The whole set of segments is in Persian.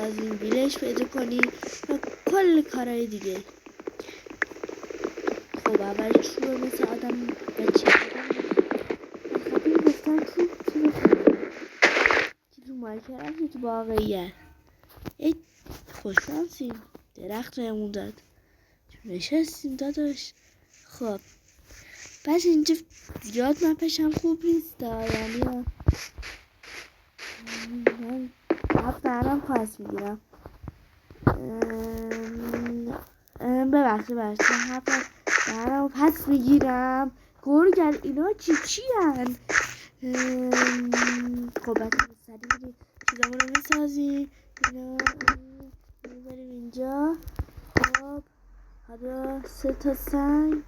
بسازیم، ویلش پیدا کنیم و کل کارهای دیگه. خب اول چوبه مثل آدم بچه خبری گفتن چوب چیز کنیم که تو مایکرافت که تو واقعیت. ای خوششانسیم، درخت بهمون داد، نشستیم داداش. خب پس اینجا زیاد مپش هم خوب نیست، یعنی من هفت دارم پاس میگیرم. ببخشید هفت دارم پس میگیرم. گرگر اینا چی هن؟ خب بچه سریع میریم چیزامون رو میسازیم. اینا میبریم اینجا. خب حالا 3 تا سنگ.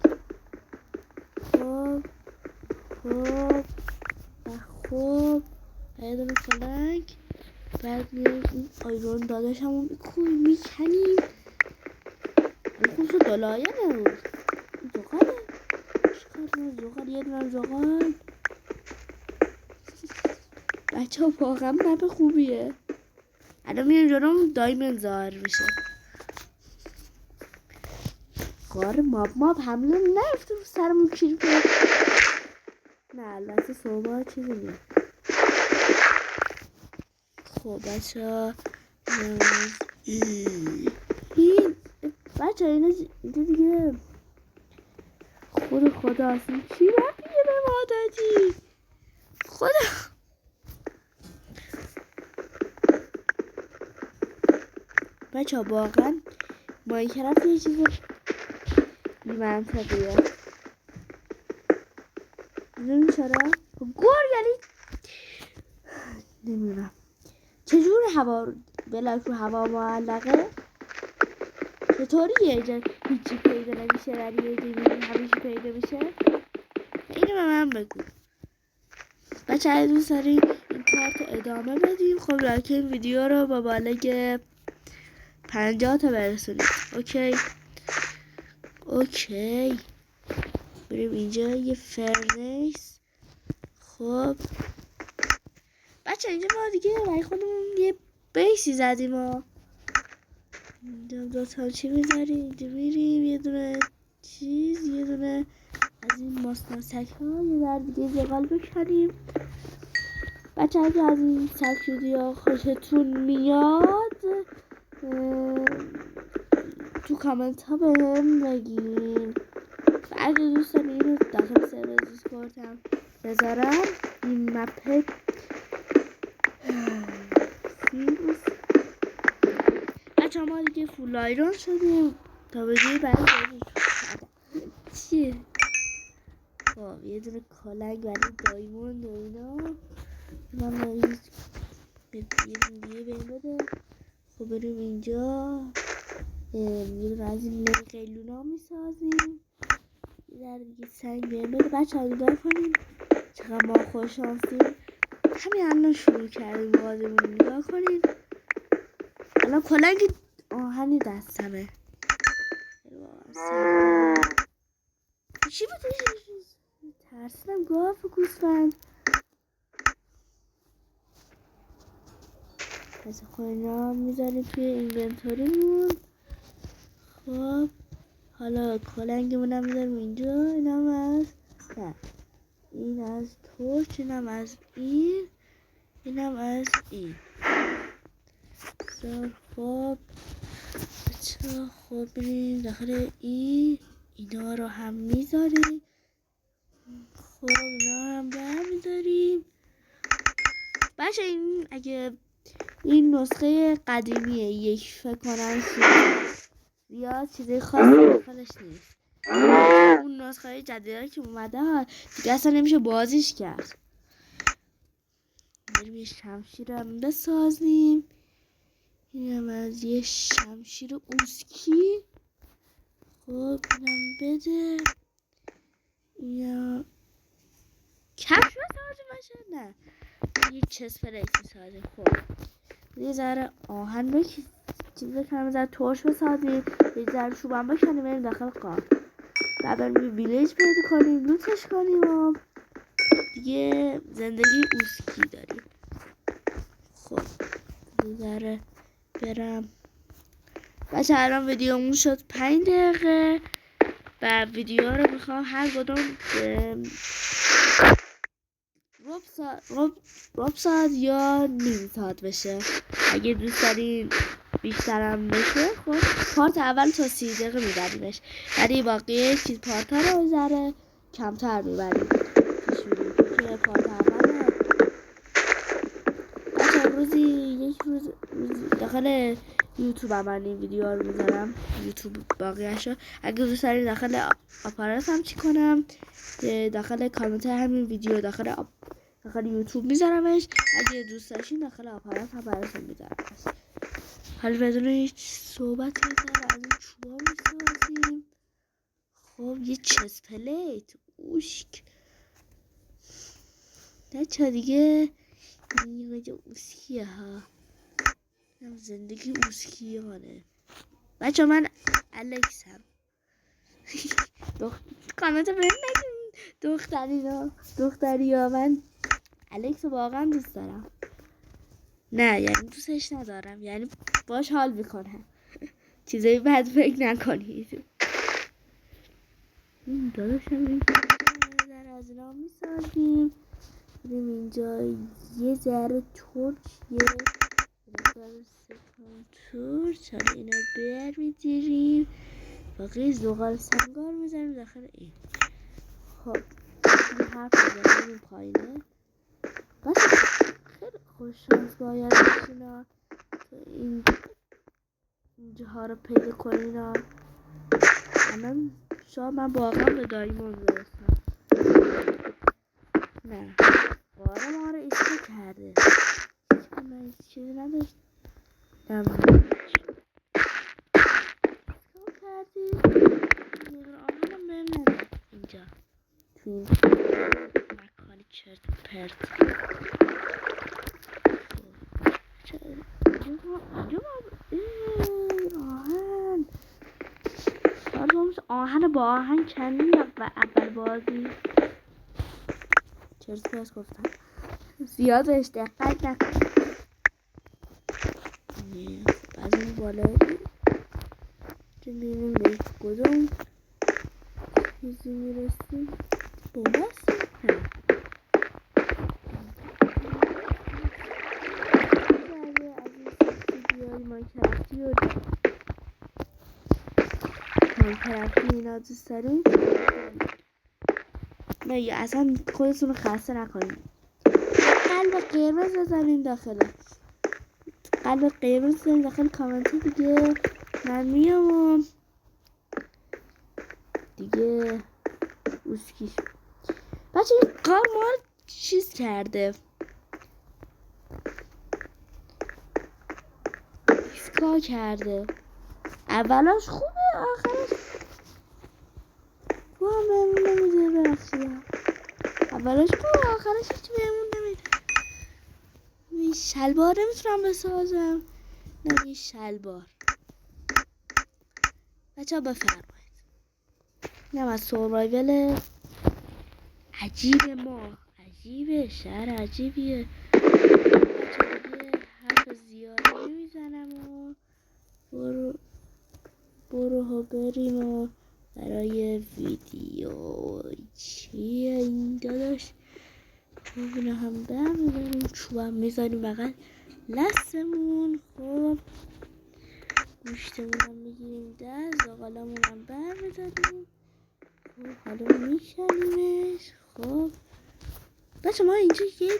خب خب یه دونه کلنگ. بعد میریم این آیرون داداش همون میکنیم. خوب شد دلایه نبود. این زغاله چیکار یه دونه زغال. بچه ها واقعا مپ خوبیه. الان میریم جلوم دایمن ظاهر میشه. قار ماب حمله نرفته رو سرمون کیر کنه. نه لحظه صحبه چیزی نیست. خب بچه ها بچه ها اینو دیگه خدا اصلا چی رفیه به ما دادی خدا. بچه ها واقعا مایکرافت یه چیز بی منطقیه. نمیدونی چرا؟ یعنی نمیدونم چجور هوا بلاک رو هوا معلقه. چطوری یه جا هیچی پیدا نمیشه ولی یه جا همیشه پیدا میشه. اینو به من بگو بچه های دوست داریم این کارت ادامه بدیم. خب لایک این ویدیو رو با بالای 50 تا برسونیم. اوکی بریم اینجا یه فرنیس. خب بچه اینجا ما دیگه برای خودمون یه بیسی زدیم ها. دو تا چی میذاریم اینجا میریم یه دونه چیز یه دونه از این ماسناسک ها یه در دیگه زغال بکنیم. بچه اگه از این سکشودی ها خوشتون میاد تو کامنت ها به هم بگین. و اگه دوست دارین اینو داخل سرور دیسکورد هم بذارم. این مپ بچه ما دیگه فول آیرون شدیم تا بگیری برای چیه. خب یه دونه کلنگ برای دایموند و اینا من باید یه دیگه بین بده. خب بریم اینجا یه دونه از این قیلونا میسازیم. یه در دیگه سنگ بین بده. بچه ها نگاه کنیم چقدر ما خوش شانسیم. همین الان شروع کردیم بازیمون. نگاه کنیم الان کلنگ آهنی دستمه. چی بود؟ ترسیدم گاف و گوسفند. پس اینا میذاریم توی اینونتوریمون. خب حالا کلنگمون هم میذاریم اینجا. اینم از نه این از تورچ اینم از اینم از این. خب خب بریم داخل اینا رو هم میذاریم. خب اینا هم میذاریم. بچه این اگه این نسخه قدیمیه یک فکر کنم زیاد چیزی خاصی داخلش نیست. اون نسخه جدیدی که اومده دیگه اصلا نمیشه بازیش کرد. بریم یه شمشیر هم بسازیم. اینم از یه شمشیر اوسکی. خب اینم بده. یا کفش بسازیم باشه نه یه چست پلیت بسازیم. خب یه ذره آهن بکنیم چیز بکنم یه ذره ترش بسازیم یه ذره چوب هم بکنیم بریم داخل قار. بعد بریم ویلیج پیدا کنیم لوتش کنیم و دیگه زندگی اوسکی داریم. خب یه ذره برم. بچه الان ویدیومون شد 5 دقیقه و ویدیو رو میخوام هر کدوم ربع ساعت یا نیم ساعت بشه. اگه دوست دارین بیشترم بشه خب پارت اول تا 30 دقیقه میبریمش، ولی باقی چیز پارت ها رو ذره کمتر میبریم که پارت اول بچه یک روز داخل یوتیوب من این ویدیو رو میذارم، یوتیوب باقیشو. اگه دوست دارین داخل آپارات هم چی کنم داخل کامنت همین ویدیو داخل یوتیوب میذارمش، اگه دوست داشتین داخل آپارات هم براتون میذارمش. حالا بدون هیچ صحبت از این چوبا میسازیم. خب یه چست پلیت اوشک بچه دیگه این اوسکیه ها، زندگی اوسکیه مانه. بچه من الکسم کامنت بریم نگیم دختری ها. من الکس واقعا دوست دارم، نه یعنی دوستش ندارم، یعنی باش حال میکنم. چیزایی بد فکر نکنید. داداشم این در از اینا میسازیم. بریم اینجا یه ذره ترکیه ترچ حالا اینا بر میدیریم، باقی زغال سنگار میزنیم داخل این. خب این حرف بزنیم پایینه. بس خیلی خوششانس باید باشینا تو اینجاها رو پیدا کنینا. الان شاید من واقعا به دایموند برسم. نه باره ما رو ایسکا کرده، من چیزی نداشت ایسکا کردی یه آهنم بهم نداشت اینجا تو این مکانی چرت پرت. آهن با آهن کندیم و اول بازی چرت پرت گفتم، زیاد بهش دقت نکن. از این بالایی که میریم به کدوم چیزی میرسیم بومست ماینکرافتی اینا دوست داریم. نه اصلا خودتون رو خسته نکنید. قلب قرمز بزنین داخل، قلب قرمز بزنین داخل کامنت دیگه. من میام دیگه اوسکیش. بچه این قار ما رو چیز کرده، ایسکا کرده. اولاش خوبه آخرش تو هم بهمون نمیده. ببخشید اولاش خوبه آخرش هیچ بهمون نمیده. این شلوار نمیتونم بسازم. نه این شلوار بچه ها بفرمایید. اینم از سوروایول عجیب ما، عجیبه شهر عجیبیه. بچه دیگه حرف زیادی نمیزنم و برو ها بریم و برای ویدیو. چیه این داداش؟ اینو هم برمیداریم چوبم میزنیم بقیل لسمون. خب گوشتمون هم میگیریم زغالمون هم برمیداریم. خب حالا میکنیمش. خب بچه ما اینجا یه